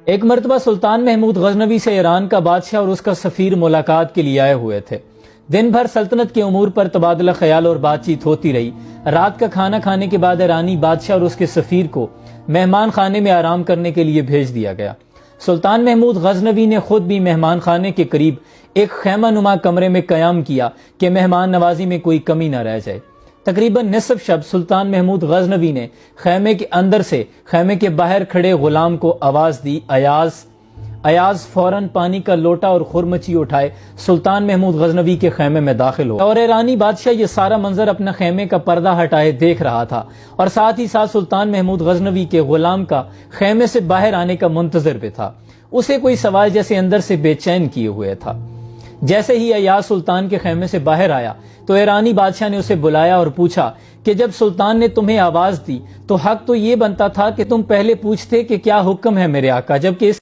ایک مرتبہ سلطان محمود غزنوی سے ایران کا بادشاہ اور اس کا سفیر ملاقات کے لیے آئے ہوئے تھے۔ دن بھر سلطنت کے امور پر تبادلہ خیال اور بات چیت ہوتی رہی۔ رات کا کھانا کھانے کے بعد ایرانی بادشاہ اور اس کے سفیر کو مہمان خانے میں آرام کرنے کے لیے بھیج دیا گیا۔ سلطان محمود غزنوی نے خود بھی مہمان خانے کے قریب ایک خیمہ نما کمرے میں قیام کیا کہ مہمان نوازی میں کوئی کمی نہ رہ جائے۔ تقریباً نصف شب سلطان محمود غزنوی نے خیمے کے اندر سے خیمے کے باہر کھڑے غلام کو آواز دی، ایاز فوراً پانی کا لوٹا اور خرمچی اٹھائے سلطان محمود غزنوی کے خیمے میں داخل ہو، اور ایرانی بادشاہ یہ سارا منظر اپنا خیمے کا پردہ ہٹائے دیکھ رہا تھا، اور ساتھ ہی ساتھ سلطان محمود غزنوی کے غلام کا خیمے سے باہر آنے کا منتظر بھی تھا۔ اسے کوئی سوال جیسے اندر سے بے چین کیے ہوئے تھا۔ جیسے ہی ایاز سلطان کے خیمے سے باہر آیا تو ایرانی بادشاہ نے اسے بلایا اور پوچھا کہ جب سلطان نے تمہیں آواز دی تو حق تو یہ بنتا تھا کہ تم پہلے پوچھتے کہ کیا حکم ہے میرے آقا، جبکہ اس